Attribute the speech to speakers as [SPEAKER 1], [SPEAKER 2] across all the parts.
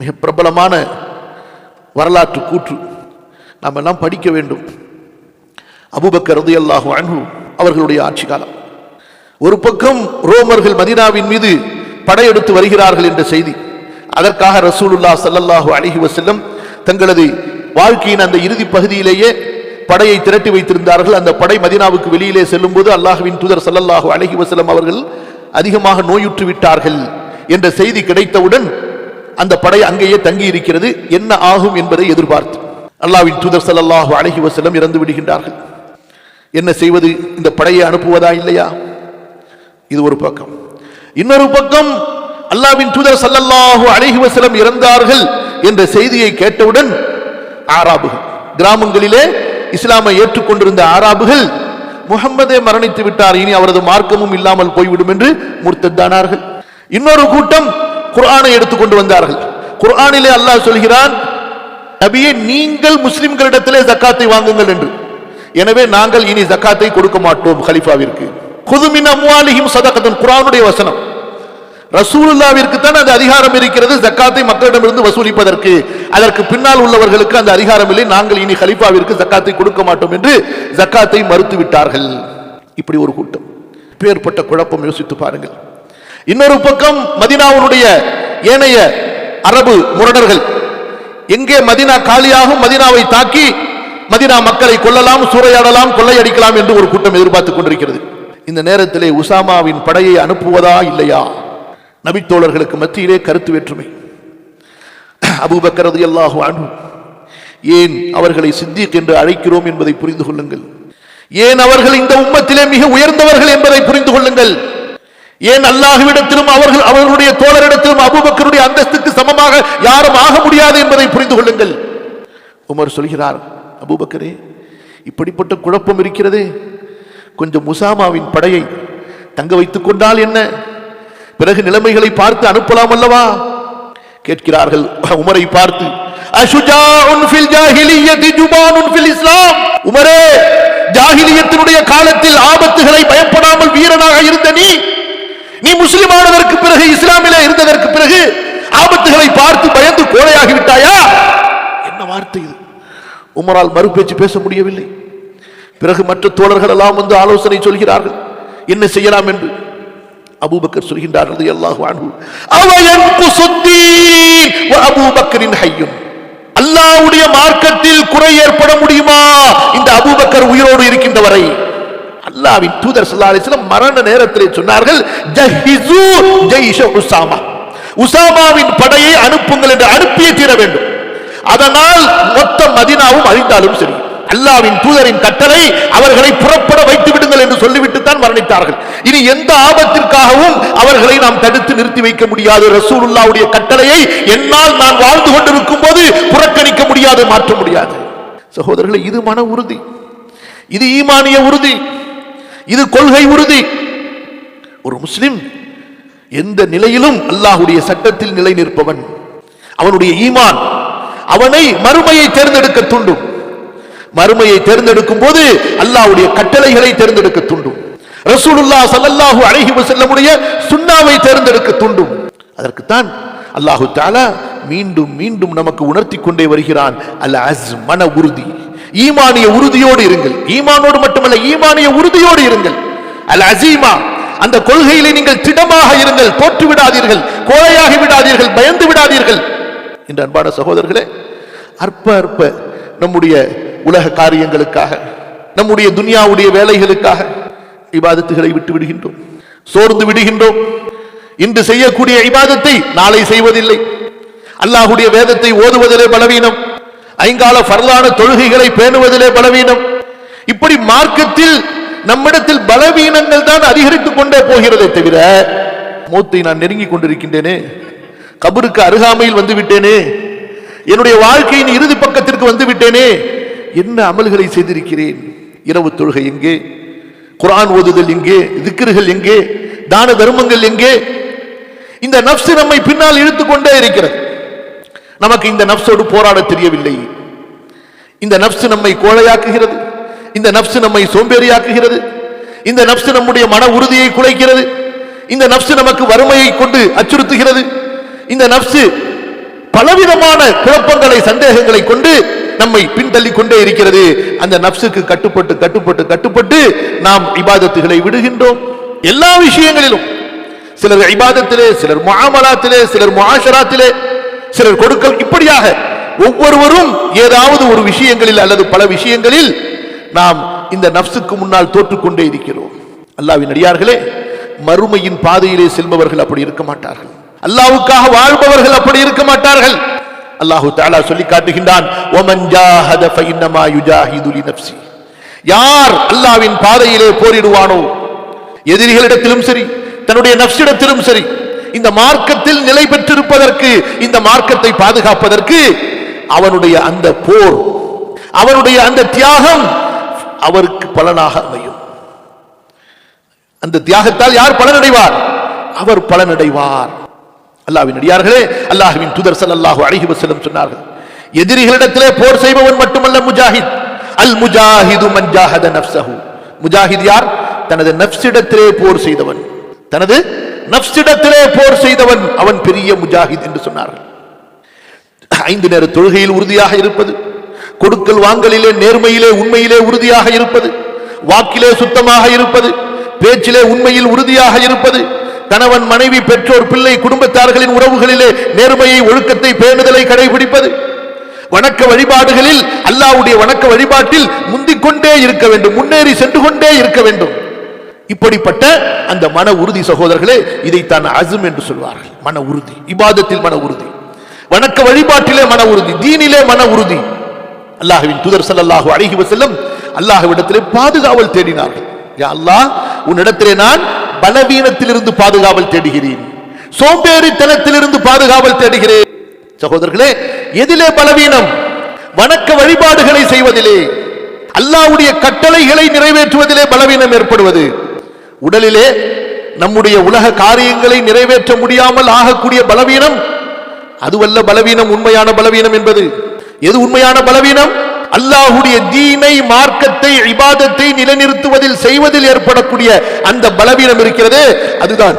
[SPEAKER 1] மிக பிரபலமான வரலாற்று கூற்று நாம் எல்லாம் படிக்க வேண்டும். அபூபக்கர் ரலியல்லாஹு அன்ஹு அவர்களுடைய ஆட்சி காலம். ஒரு பக்கம் ரோமர்கள் மதீனாவின் மீது படையெடுத்து வருகிறார்கள் என்ற செய்தி. அதற்காக ரசூலுல்லாஹ் ஸல்லல்லாஹு அலைஹி வஸல்லம் தங்களது வாழ்க்கையின் அந்த இறுதி பகுதியிலேயே படையை திரட்டி வைத்திருந்தார்கள். அந்த படை மதீனாவுக்கு வெளியிலே செல்லும் போது அல்லாஹ்வின் தூதர் ஸல்லல்லாஹு அலைஹி வஸல்லம் அவர்கள் அதிகமாக நோயுற்று விட்டார்கள் என்ற செய்தி கிடைத்தவுடன் அந்த படை அங்கேயே தங்கி இருக்கிறது. என்ன ஆகும் என்பதை எதிர்பார்த்து அல்லாஹ்வின் தூதர் ஸல்லல்லாஹு அலைஹி வஸல்லம் இறந்து விடுகின்றார்கள். என்ன செய்வது? இந்த படையை அனுப்புவதா இல்லையா? இது ஒரு பக்கம். இன்னொரு பக்கம் அல்லாஹ்வின் தூதர் ஸல்லல்லாஹு அலைஹி வஸல்லம் இறந்தார்கள் என்ற செய்தியை கேட்டவுடன் ஆராபுகள், கிராமங்களிலே இஸ்லாமை ஏற்றுக்கொண்டிருந்த ஆராபுகள், முஹம்மதே மரணித்து விட்டார், இனி அவரது மார்க்கமும் இல்லாமல் போய்விடும் என்று முர்த்தத்தானார்கள். இன்னொரு கூட்டம் குர்ஆனை எடுத்துக்கொண்டு வந்தார்கள். குர்ஆனிலே அல்லாஹ் சொல்கிறான், நபியே நீங்கள் முஸ்லிம்களிடத்திலே ஜக்காத்தை வாங்குங்கள் என்று. எனவே நாங்கள் இனி ஜக்காத்தை கொடுக்க மாட்டோம் கலீஃபாவிற்கு. குது மின் அம்வாலிஹிம் ஸதகத்தன், குர்ஆனுடைய வசனம். ரசூலுல்லாஹ்விற்கு தான் அந்த அதிகாரம் இருக்கிறது ஜக்காத்தை மக்களிடமிருந்து வசூலிப்பதற்கு. அதற்கு பின்னால் உள்ளவர்களுக்கு அந்த அதிகாரம் இல்லை. நாங்கள் இனி கலீஃபாவிற்கு ஜக்காத்தை கொடுக்க மாட்டோம் என்று ஜக்காத்தை மறுத்து விட்டார்கள். இப்படி ஒரு கூட்டம். பேர்பட்ட குழப்பம் யோசித்து பாருங்கள். இன்னொரு பக்கம் மதீனாவுடைய ஏனைய அரபு முரடர்கள், எங்கே மதீனா காலியாகும் மதீனாவை தாக்கி மதீனா மக்களை கொல்லலாம், சூறையாடலாம், கொள்ளையடிக்கலாம் என்று ஒரு கூட்டம் எதிர்பார்த்துக் கொண்டிருக்கிறது. இந்த நேரத்திலே உசாமாவின் படையை அனுப்புவதா இல்லையா? நபித்தோழர்களுக்கு மத்தியிலே கருத்து வேற்றுமை. அபூபக்கர் ரலியல்லாஹு அன்ஹு, ஏன் அவர்களை சித்திக் என்று அழைக்கிறோம் என்பதை புரிந்து கொள்ளுங்கள். ஏன் அவர்கள் இந்த உம்மத்திலே மிக உயர்ந்தவர்கள் என்பதை புரிந்து கொள்ளுங்கள். ஏன் அல்லாஹ்விடத்திலும் அவர்களுடைய தோழரிடத்திலும் அபூபக்கருடைய அந்தஸ்துக்கு சமமாக யாரும் ஆக முடியாது என்பதை புரிந்து கொள்ளுங்கள். உமர் சொல்கிறார், அபூபக்கரே, இப்படிப்பட்ட குழப்பம் இருக்கிறதே, கொஞ்சம் உசாமாவின் படையை தங்க வைத்துக் கொண்டால் என்ன? பிறகு நிலைமைகளை பார்த்து அனுப்பலாம் அல்லவா? கேட்கிறார்கள் உமரை பார்த்து, அஷுஜாஉன் ஃபில் ஜாஹிலிய்யத்தி ஜுபானுன் ஃபில் இஸ்லாம். உமரே, ஜாஹிலியத்தினுடைய காலத்தில் ஆபத்துகளை பயப்படாமல் வீரனாக இருந்த நீ முஸ்லிமானதற்கு பிறகு, இஸ்லாமிலே இருந்ததற்கு பிறகு ஆபத்துகளை பார்த்து பயந்து கோழையாகி விட்டாயா? என்ன வார்த்தை இது! உமரால் மறுபேச்சு பேச முடியவில்லை. பிறகு மற்ற தோழர்கள் எல்லாம் வந்து ஆலோசனை சொல்கிறார்கள், என்ன செய்யலாம் என்று. அபூபக்கர் சொல்கின்றார் ரலியல்லாஹு அன்ஹு, அவயன்குசுத்தீன் வ அபூபக்கரின் ஹய்யுன். அல்லாஹ்வுடைய மார்க்கத்தில் குறை ஏற்பட முடியுமா இந்த அபூபக்கர் உயிரோடு இருக்கின்ற வரை? அல்லாஹ்வின் தூதர் ஸல்லல்லாஹு அலைஹி வஸல்லம் மரண நேரத்திலே சொன்னார்கள், ஜஹிஸு ஜைஷ உஸாமா, உஸாமாவின் படையை அனுப்புங்கள் என்று அனுப்பியே தீர வேண்டும். அதனால் மொத்த மதீனாவும் அழிந்தாலும் சரி, அல்லாஹ்வின் தூதரின் கட்டளை அவர்களை புறப்பட வைத்து விடுங்கள் என்று சொல்லிவிட்டு தான் மரணித்தார்கள். இனி எந்த ஆபத்திற்காகவும் அவர்களை நாம் தடுத்து நிறுத்தி வைக்க முடியாது. ரசூலுல்லாஹ்வுடைய கட்டளையை என்னால் நான் வாழ்ந்து கொண்டிருக்கும் போது புறக்கணிக்க முடியாது, மாற்ற முடியாது. சகோதரர்களே, இது மன உறுதி, இது ஈமானிய உறுதி, இது கொள்கை உறுதி. ஒரு முஸ்லிம் எந்த நிலையிலும் அல்லாஹ்வுடைய சட்டத்தில் நிலை நிற்பவன். அவனுடைய ஈமான் அவனை மறுமையை தேர்ந்தெடுக்க தூண்டும். மறுமையை தேர்ந்தெடுக்கும் போது அல்லாஹ்வுடைய கட்டளைகளை தேர்ந்தெடுக்க தூண்டும். ரசூலுல்லாஹ் ஸல்லல்லாஹு அலைஹி வஸல்லமுடைய சுன்னாவை தேர்ந்தெடுக்க தூண்டும். அதற்குத்தான் அல்லாஹ் தஆலா மீண்டும் மீண்டும் நமக்கு உணர்த்தி கொண்டே வருகிறான், அல் அஸ்ம், மன உறுதி. ஈமானிய உறுதியோடு இருங்கள். ஈமானோடு மட்டுமல்ல, ஈமானிய உறுதியோடு இருங்கள். அல் அஸீமா, அந்த கொள்கையிலே நீங்கள் திடமாக இருங்கள். தோற்று விடாதீர்கள், கோழையாகி விடாதீர்கள், பயந்து விடாதீர்கள். என்ற அன்பான சகோதரர்களே, அற்ப அற்ப நம்முடைய உலக காரியங்களுக்காக, நம்முடைய துன்யாவுடைய வேலைகளுக்காக இபாதத்துகளை விட்டு விடுகின்றோம், சோர்ந்து விடுகின்றோம். இன்று செய்யக்கூடிய இபாதத்தை நாளை செய்வதில்லை. அல்லாஹ்வுடைய வேதத்தை ஓதுவதிலே பலவீனம், ஐங்கால ஃபர்லான தொழுகைகளை பேணுவதிலே பலவீனம். இப்படி மார்க்கத்தில் நம்மிடத்தில் பலவீனங்கள் தான் அதிகரித்துக் கொண்டே போகிறதே தவிர, மௌத்தை நான் நெருங்கிக் கொண்டிருக்கின்றேனே, கபருக்கு அருகாமையில் வந்து விட்டேனே, என்னுடைய வாழ்க்கையின் இறுதி பக்கத்திற்கு வந்து விட்டேனே, என்ன அமல்களை செய்திருக்கிறேன்? இரவு தொழுகை எங்கே? குர்ஆன் ஓதுதல் எங்கே? திக்ருகள் எங்கே? தான தர்மங்கள் எங்கே? இந்த நஃப்ஸ் நம்மை பின்னால் இழுத்துக் கொண்டே இருக்கிறது. நமக்கு இந்த நஃப்ஸோடு போராட தெரியவில்லை. இந்த நஃப்ஸ் நம்மை கோழையாக்குகிறது, இந்த நஃப்ஸ் நம்மை சோம்பேறியாக்குகிறது, இந்த நஃப்ஸ் நம்முடைய மன உறுதியை குலைக்கிறது, இந்த நஃப்ஸ் நமக்கு வறுமையை கொண்டு அச்சுறுத்துகிறது, இந்த நஃப்ஸ் பலவிதமான குழப்பங்களை சந்தேகங்களை கொண்டு நம்மை பின்தள்ளி கொண்டே இருக்கிறது. அந்த நப்சுக்கு கட்டுப்பட்டு கட்டுப்பட்டு கட்டுப்பட்டு நாம் இபாதத்துகளை விடுகின்றோம். எல்லா விஷயங்களிலும் சிலர் இபாதத்திலே, சிலர் முஆமலாத்திலே, சிலர் முஆஷராத்திலே, சிலர் கொடுக்கல், இப்படியாக ஒவ்வொருவரும் ஏதாவது ஒரு விஷயங்களில் அல்லது பல விஷயங்களில் நாம் இந்த நப்சுக்கு முன்னால் தோற்றுக்கொண்டே இருக்கிறோம். அல்லாஹ்வின் அடியார்களே, மறுமையின் பாதையிலே செல்பவர்கள் அப்படி இருக்க மாட்டார்கள். அல்லாஹ்வுக்காக வாழ்பவர்கள் அப்படி இருக்க மாட்டார்கள். அல்லாஹ் தஆலா சொல்லி காட்டுகின்றான், வமன் ஜாஹத ஃபஇன்னமா யுஜாஹிது லினஃப்ஸி. யார் அல்லாஹ்வின் பாதையிலே போரிடுவானோ, எதிரிகளிடத்திலும் சரி தன்னுடைய நஃப்ஸிடத்திலும் சரி, இந்த மார்க்கத்தில் நிலை பெற்றிருப்பதற்கு, இந்த மார்க்கத்தை பாதுகாப்பதற்கு அவனுடைய அந்த போர், அவனுடைய அந்த தியாகம் அவருக்கு பலனாக அமையும். அந்த தியாகத்தால் யார் பலனடைவார்? அவர் பலனடைவார். அல்லாஹ்வின் அடியார்களே, அல்லாஹ்வின் தூதர் ஸல்லல்லாஹு அலைஹி வஸல்லம் சொன்னார்கள், எதிரிகளிடத்திலே போர் செய்பவன் மட்டுமல்ல முஜாஹித், அல் முஜாஹிது மன் ஜாஹத நஃப்ஸஹு. முஜாஹித் யார்? தனது நஃப்ஸிடத்திலே போர் செய்தவன். தனது நஃப்ஸிடத்திலே போர் செய்தவன் அவன் பெரிய முஜாஹித் என்று சொன்னார்கள். 5 நேர தொழுகையில் உறுதியாக இருப்பது, கொடுக்கல் வாங்கலிலே நேர்மையிலே உண்மையிலே உறுதியாக இருப்பது, வாக்கிலே சுத்தமாக இருப்பது, பேச்சிலே உண்மையில் உறுதியாக இருப்பது, கணவன் மனைவி பெற்றோர் பிள்ளை குடும்பத்தார்களின் உறவுகளிலே நேர்மையை ஒழுக்கத்தை பேணுதலை கடைபிடிப்பது, வணக்க வழிபாடுகளில் அல்லாஹ்வுடைய வணக்க வழிபாட்டில் முந்திக்கொண்டே இருக்க வேண்டும், முன்னேறி சென்று கொண்டே இருக்க வேண்டும். இப்படிப்பட்ட அந்த மன உறுதி சகோதரர்களே, இதைத்தான் அஸ்ம் என்று சொல்வார்கள். மன உறுதி, இபாதத்தில் மன உறுதி, வணக்க வழிபாட்டிலே மன உறுதி, தீனிலே மன உறுதி. அல்லாஹ்வின் தூதர் ஸல்லல்லாஹு அலைஹி வஸல்லம் அல்லாஹ்விடத்திலே பாதுகாவல் தேடினார்கள். யா அல்லாஹ், உன்னிடத்திலே நான் பலவீனத்திலிருந்து பாதுகாவல் தேடுகிறேன், சோம்பேறித்தனத்திலிருந்து பாதுகாவல் தேடுகிறேன். சகோதரர்களே, எதிலே பலவீனம்? வணக்க வழிபாடுகளை செய்வதிலே, அல்லாஹ்வுடைய கட்டளைகளை நிறைவேற்றுவதிலே பலவீனம் ஏற்படுவது. உடலிலே நம்முடைய உலக காரியங்களை நிறைவேற்ற முடியாமல் ஆகக்கூடிய பலவீனம், அதுவல்ல பலவீனம். உண்மையான பலவீனம் என்பது எது? உண்மையான பலவீனம் அல்லாஹ்வுடைய தீனை, மார்க்கத்தை, இபாதத்தை நிலைநிறுத்துவதில் செய்வதில் ஏற்படக்கூடிய அந்த பலவீனம் இருக்கிறதே, அதுதான்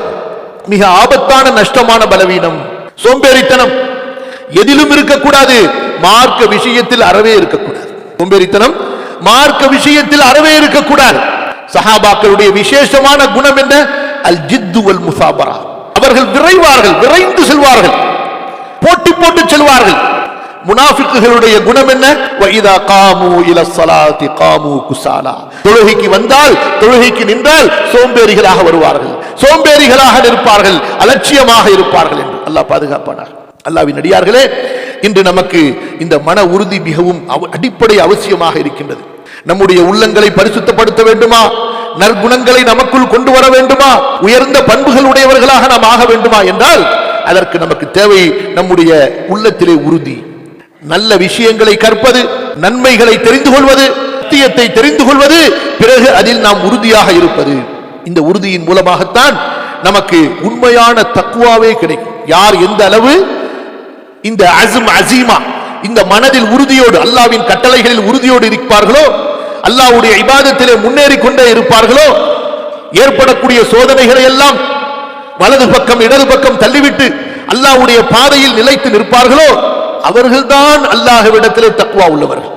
[SPEAKER 1] மிக ஆபத்தான நஷ்டமான பலவீனம். சோம்பேறித்தனம் எதிலும் இருக்கக்கூடாது, மார்க்க விஷயத்தில் அறவே இருக்கக்கூடாது. சோம்பேறித்தனம் மார்க்க விஷயத்தில் அறவே இருக்கக்கூடாது. சஹாபாக்களுடைய விசேஷமான குணம் என்ன? அல் ஜித்து வல் முசாபரா. அவர்கள் விரைவார்கள், விரைந்து செல்வார்கள், போட்டி போட்டு செல்வார்கள். முனாஃபிக்குகளுடைய குணம் என்ன? வஇதா காமு இலஸ் ஸலாத்தி காமு குஸாலா. தொழுகைக்கு வந்தால், தொழுகைக்கு நின்றால் சோம்பேறிகளாக வருவார்கள், சோம்பேறிகளாக நிற்பார்கள், அலட்சியமாக இருப்பார்கள் என்று அல்லாஹ் பாதுகாப்பானார். அல்லாஹ்வின் அடியார்களே, இன்று நமக்கு இந்த மன உறுதி மிகவும் அடிப்படை அவசியமாக இருக்கின்றது. நம்முடைய உள்ளங்களை பரிசுத்தப்படுத்த வேண்டுமா? நற்குணங்களை நமக்குள் கொண்டு வர வேண்டுமா? உயர்ந்த பண்புகள் உடையவர்களாக நாம் ஆக வேண்டுமா என்றால் அதற்கு நமக்கு தேவை நம்முடைய உள்ளத்திலே உறுதி. நல்ல விஷயங்களை கற்பது, நன்மைகளை தெரிந்து கொள்வது, சத்தியத்தை தெரிந்து கொள்வது, பிறகு அதில் நாம் உறுதியாக இருப்பது. இந்த உறுதியின் மூலமாகத்தான் நமக்கு உண்மையான தக்வாவே கிடைக்கும். யார் எந்த அளவு இந்த அஸ்ம் அஸீமா, இந்த மனதில் உறுதியோடு, அல்லாஹ்வின் கட்டளைகளில் உறுதியோடு இருப்பார்களோ, அல்லாஹ்வுடைய இபாதத்திலே முன்னேறி கொண்டே இருப்பார்களோ, ஏற்படக்கூடிய சோதனைகளை எல்லாம் வலது பக்கம் இடது பக்கம் தள்ளிவிட்டு அல்லாஹ்வுடைய பாதையில் நிலைத்து நிற்பார்களோ, அவர்கள்தான் அல்லாஹ்விடத்திலே தக்வா உள்ளவர்கள்.